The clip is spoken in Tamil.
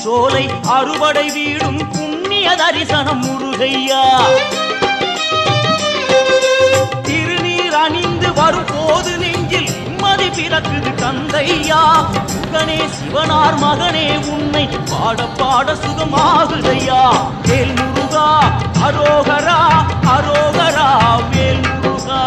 சோலை அறுவடை வீடும் புண்ணிய தரிசனம் முருகையா. திருநீர் அணிந்து வரும் போது நெஞ்சில் நிம்மதி பிறக்குது கந்தையா. முகனே சிவனார் மகனே உன்னை பாட பாட சுகமாகுதையா. வேல் முருகா அரோகரா அரோகரா வேல் முருகா.